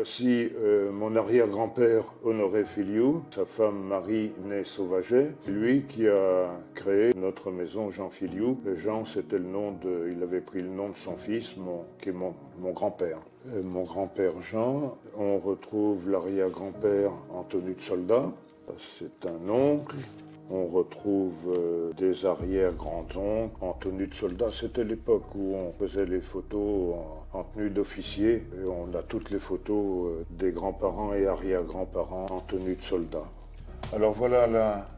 Voici mon arrière-grand-père Honoré Filiou, sa femme Marie née Sauvaget, lui qui a créé notre maison Jean Filiou. Jean, c'était le nom il avait pris le nom de son fils, qui est mon grand-père. Mon grand-père Jean, on retrouve l'arrière-grand-père en tenue de soldat, c'est un oncle. On retrouve des arrière-grands-oncles en tenue de soldat. C'était l'époque où on faisait les photos en tenue d'officier. Et on a toutes les photos des grands-parents et arrière-grands-parents en tenue de soldat. Alors voilà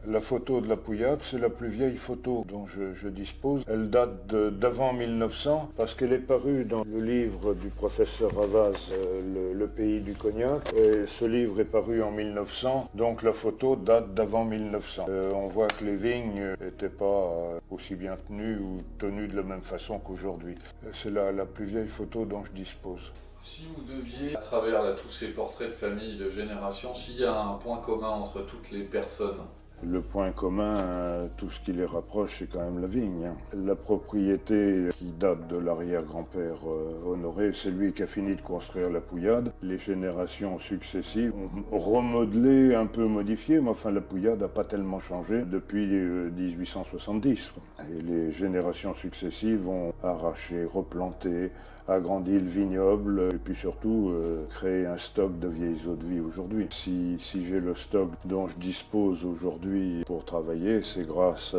la photo de la Pouillade, c'est la plus vieille photo dont je dispose. Elle date d'avant 1900 parce qu'elle est parue dans le livre du professeur Ravaz, le pays du cognac. Et ce livre est paru en 1900, donc la photo date d'avant 1900. On voit que les vignes n'étaient pas aussi bien tenues ou tenues de la même façon qu'aujourd'hui. C'est la plus vieille photo dont je dispose. Si vous deviez, à travers tous ces portraits de famille, de génération, s'il y a un point commun entre toutes les personnes? Le point commun, tout ce qui les rapproche, c'est quand même la vigne. La propriété qui date de l'arrière-grand-père Honoré, c'est lui qui a fini de construire la Pouillade. Les générations successives ont remodelé, un peu modifié, mais enfin la Pouillade n'a pas tellement changé depuis 1870. Et les générations successives ont arraché, replanté, agrandi le vignoble et puis surtout créé un stock de vieilles eaux de vie aujourd'hui. Si j'ai le stock dont je dispose aujourd'hui pour travailler, c'est grâce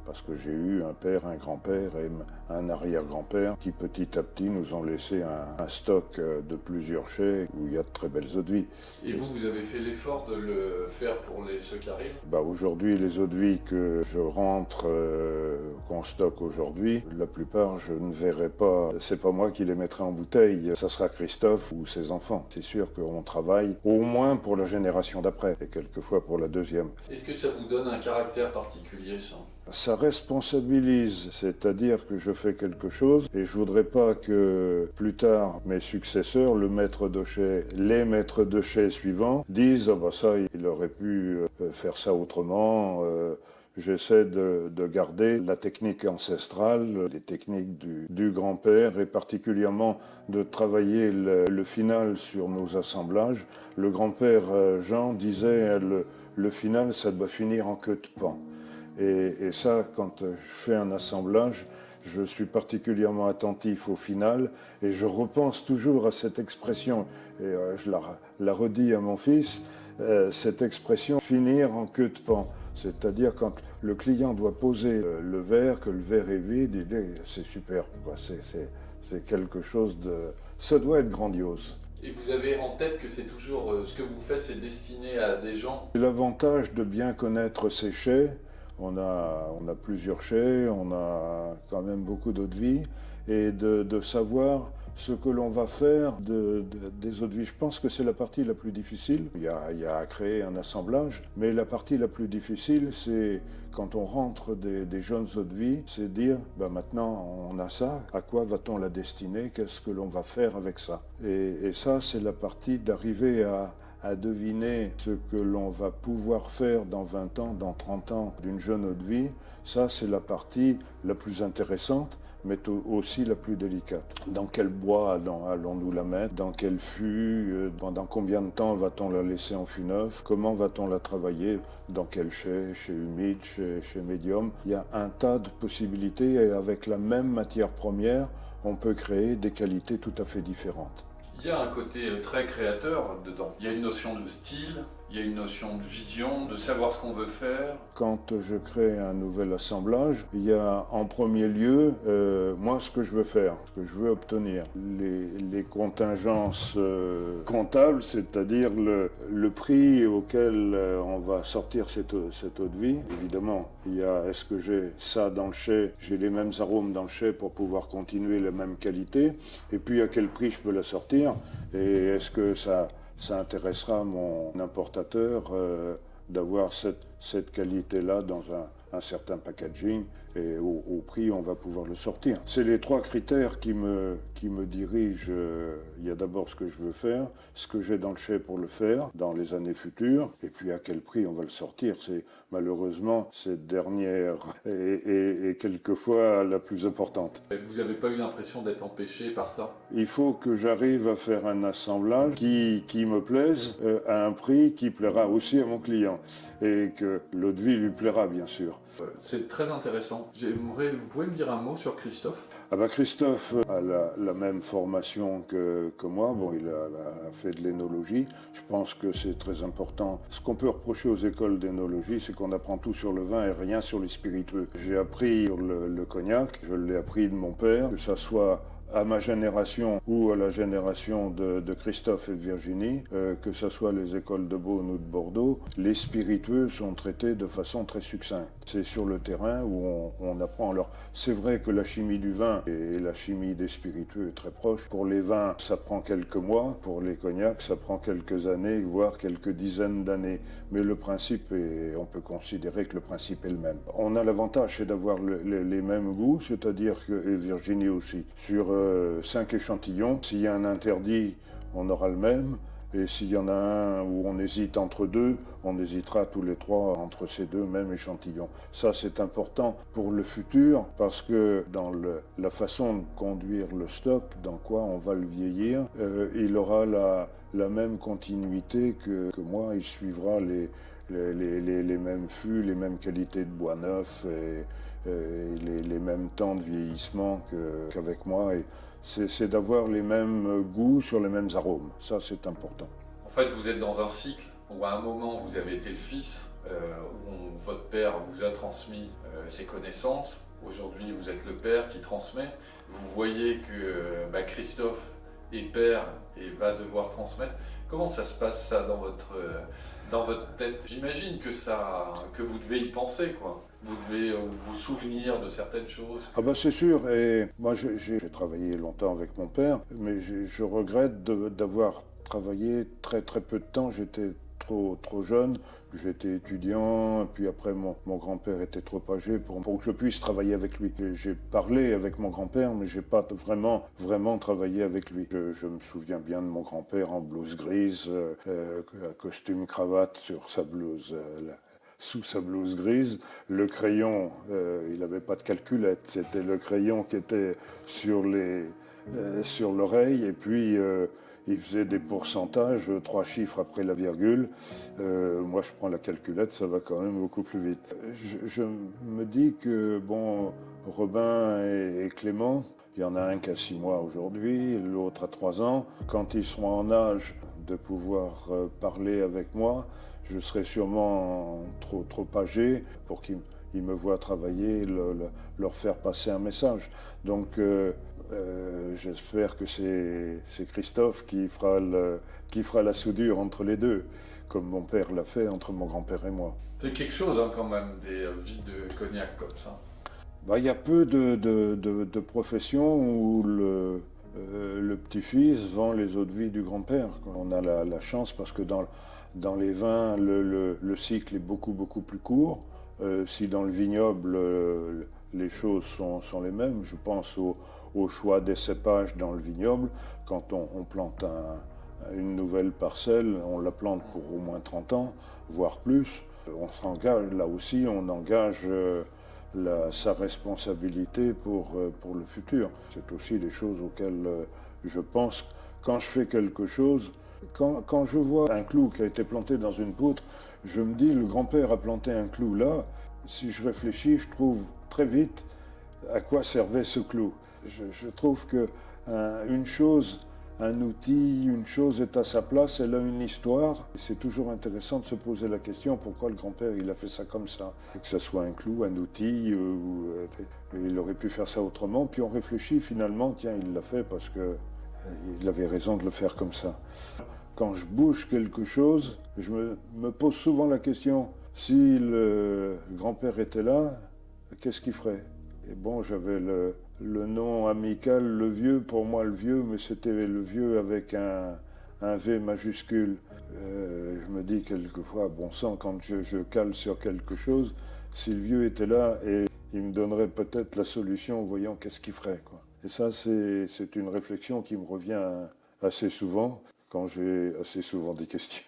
parce que j'ai eu un père, un grand-père et un arrière-grand-père qui petit à petit nous ont laissé un stock de plusieurs chais où il y a de très belles eaux de vie. Et vous avez fait l'effort de le faire pour ceux qui arrivent? Aujourd'hui, les eaux de vie que je rentre, qu'on stocke aujourd'hui, la plupart je ne verrai pas, c'est pas moi qui les mettrai en bouteille, ça sera Christophe ou ses enfants. C'est sûr qu'on travaille au moins pour la génération d'après et quelquefois pour la deuxième. Est-ce que ça vous donne un caractère particulier, ça? Ça responsabilise, c'est-à-dire que je fais quelque chose et je voudrais pas que plus tard mes successeurs, les maîtres de chais suivants, disent « ça, il aurait pu faire ça autrement ». J'essaie de garder la technique ancestrale, les techniques du grand-père et particulièrement de travailler le final sur nos assemblages. Le grand-père Jean disait le final, ça doit finir en queue de pain. Et ça, quand je fais un assemblage, je suis particulièrement attentif au final et je repense toujours à cette expression. Et je la redis à mon fils, cette expression « finir en queue de pain ». C'est-à-dire quand le client doit poser le verre, que le verre est vide, c'est super, quoi. C'est quelque chose de... Ça doit être grandiose. Et vous avez en tête que c'est toujours... ce que vous faites, c'est destiné à des gens? L'avantage de bien connaître ces chais, on a plusieurs chais, on a quand même beaucoup d'eau de vie, et de savoir ce que l'on va faire des eaux de vie. Je pense que c'est la partie la plus difficile. Il y a à créer un assemblage, mais la partie la plus difficile, c'est quand on rentre des jeunes eaux de vie, c'est dire, maintenant on a ça, à quoi va-t-on la destiner, qu'est-ce que l'on va faire avec ça? Et ça, c'est la partie d'arriver à deviner ce que l'on va pouvoir faire dans 20 ans, dans 30 ans d'une jeune eau de vie. Ça, c'est la partie la plus intéressante, mais aussi la plus délicate. Dans quel bois allons-nous la mettre? Dans quel fût? Pendant combien de temps va-t-on la laisser en fût neuf? Comment va-t-on la travailler? Dans quel chai? Chez humide, chez médium? Il y a un tas de possibilités et avec la même matière première, on peut créer des qualités tout à fait différentes. Il y a un côté très créateur dedans. Il y a une notion de style, il y a une notion de vision, de savoir ce qu'on veut faire. Quand je crée un nouvel assemblage, il y a en premier lieu, moi, ce que je veux faire, ce que je veux obtenir. Les contingences comptables, c'est-à-dire le prix auquel on va sortir cette eau de vie. Évidemment, il y a, est-ce que j'ai ça dans le chai, j'ai les mêmes arômes dans le chai pour pouvoir continuer la même qualité, et puis à quel prix je peux la sortir, et est-ce que ça intéressera mon importateur d'avoir cette qualité-là dans un certain packaging et au prix on va pouvoir le sortir. C'est les 3 critères qui me dirigent. Il y a d'abord ce que je veux faire, ce que j'ai dans le chai pour le faire dans les années futures, et puis à quel prix on va le sortir. C'est malheureusement cette dernière et quelquefois la plus importante. Vous n'avez pas eu l'impression d'être empêché par ça? Il faut que j'arrive à faire un assemblage qui me plaise à un prix qui plaira aussi à mon client et que l'eau-de-vie lui plaira bien sûr. C'est très intéressant. Vous pouvez me dire un mot sur Christophe? Ah bah Christophe a la même formation que moi. Bon, il a fait de l'énologie. Je pense que c'est très important. Ce qu'on peut reprocher aux écoles d'énologie, c'est qu'on apprend tout sur le vin et rien sur les spiritueux. J'ai appris sur le cognac, je l'ai appris de mon père, que ça soit à ma génération ou à la génération de Christophe et de Virginie, que ce soit les écoles de Beaune ou de Bordeaux, les spiritueux sont traités de façon très succincte. C'est sur le terrain où on apprend. Alors, c'est vrai que la chimie du vin et la chimie des spiritueux est très proche. Pour les vins, ça prend quelques mois. Pour les cognacs, ça prend quelques années, voire quelques dizaines d'années. Mais le principe, on peut considérer que le principe est le même. On a l'avantage, c'est d'avoir les mêmes goûts, c'est-à-dire que, et Virginie aussi, sur 5 échantillons. S'il y a un interdit, on aura le même. Et s'il y en a un où on hésite entre 2, on hésitera tous les 3 entre ces 2 mêmes échantillons. Ça, c'est important pour le futur parce que dans la façon de conduire le stock, dans quoi on va le vieillir, il aura la même continuité que moi. Il suivra les mêmes fûts, les mêmes qualités de bois neuf et les mêmes temps de vieillissement qu'avec moi. Et c'est d'avoir les mêmes goûts sur les mêmes arômes. Ça, c'est important. En fait, vous êtes dans un cycle où à un moment, vous avez été le fils, où votre père vous a transmis ses connaissances. Aujourd'hui, vous êtes le père qui transmet. Vous voyez que Christophe est père et va devoir transmettre. Comment ça se passe, ça, dans votre tête? J'imagine que vous devez y penser, quoi. Vous devez vous souvenir de certaines choses. Ah bah c'est sûr, et moi j'ai travaillé longtemps avec mon père, mais je regrette d'avoir travaillé très peu de temps. J'étais trop jeune, j'étais étudiant, puis après mon grand-père était trop âgé pour que je puisse travailler avec lui. J'ai parlé avec mon grand-père, mais j'ai pas vraiment travaillé avec lui. Je me souviens bien de mon grand-père en blouse grise, costume cravate sur sa blouse. Sous sa blouse grise, le crayon, il n'avait pas de calculette, c'était le crayon qui était sur l'oreille, et puis il faisait des pourcentages, 3 chiffres après la virgule. Moi, je prends la calculette, ça va quand même beaucoup plus vite. Je me dis que, bon, Robin et Clément, il y en a un qui a 6 mois aujourd'hui, l'autre a 3 ans. Quand ils seront en âge de pouvoir parler avec moi, je serai sûrement trop âgé pour qu'ils me voient travailler, leur faire passer un message. Donc j'espère que c'est Christophe qui fera la soudure entre les deux, comme mon père l'a fait entre mon grand-père et moi. C'est quelque chose quand même, des vies de cognac comme ça. Il y a peu de professions où le petit-fils vend les eaux-de-vie du grand-père. On a la chance parce que dans les vins, le cycle est beaucoup plus court. Si dans le vignoble, les choses sont les mêmes, je pense au choix des cépages dans le vignoble. Quand on plante une nouvelle parcelle, on la plante pour au moins 30 ans, voire plus. On s'engage, là aussi, on engage sa responsabilité pour le futur. C'est aussi des choses auxquelles je pense quand je fais quelque chose. Quand je vois un clou qui a été planté dans une poutre, je me dis, le grand-père a planté un clou là. Si je réfléchis, je trouve très vite à quoi servait ce clou. Je trouve que une chose, un outil, une chose est à sa place, elle a une histoire. C'est toujours intéressant de se poser la question pourquoi le grand-père il a fait ça comme ça. Que ce soit un clou, un outil, il aurait pu faire ça autrement. Puis on réfléchit finalement, tiens, il l'a fait parce que il avait raison de le faire comme ça. Quand je bouge quelque chose, je me pose souvent la question, si le grand-père était là, qu'est-ce qu'il ferait? Et bon, j'avais le nom amical, le vieux, pour moi le vieux, mais c'était le vieux avec un V majuscule. Je me dis quelquefois, bon sang, quand je cale sur quelque chose, si le vieux était là, et il me donnerait peut-être la solution en voyant qu'est-ce qu'il ferait, quoi. Et ça, c'est une réflexion qui me revient assez souvent, quand j'ai assez souvent des questions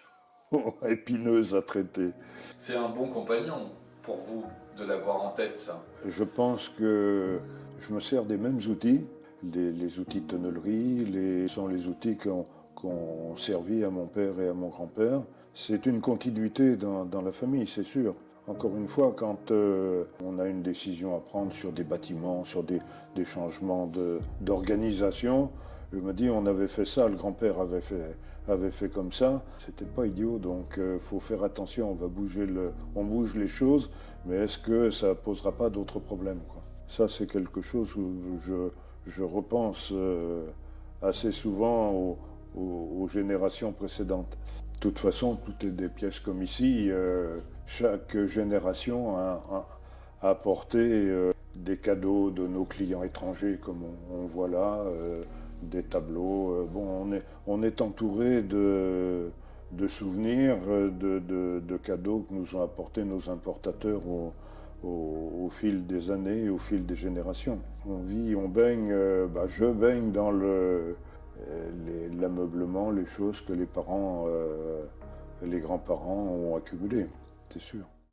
épineuses à traiter. C'est un bon compagnon pour vous de l'avoir en tête, ça. Je pense que je me sers des mêmes outils, les outils de tonnellerie, sont les outils qu'ont servi à mon père et à mon grand-père. C'est une continuité dans la famille, c'est sûr. Encore une fois, quand on a une décision à prendre sur des bâtiments, sur des changements d'organisation, je me dis on avait fait ça, le grand-père avait fait comme ça, c'était pas idiot, donc faut faire attention, on bouge les choses, mais est-ce que ça posera pas d'autres problèmes, quoi. Ça, c'est quelque chose où je repense assez souvent aux générations précédentes. De toute façon, tout est des pièces comme ici. Chaque génération a apporté des cadeaux de nos clients étrangers, comme on voit là, des tableaux. Bon, on est entouré de souvenirs, de cadeaux que nous ont apportés nos importateurs au fil des années et au fil des générations. On baigne, je baigne dans l'ameublement, les choses que les parents, les grands-parents ont accumulées, c'est sûr.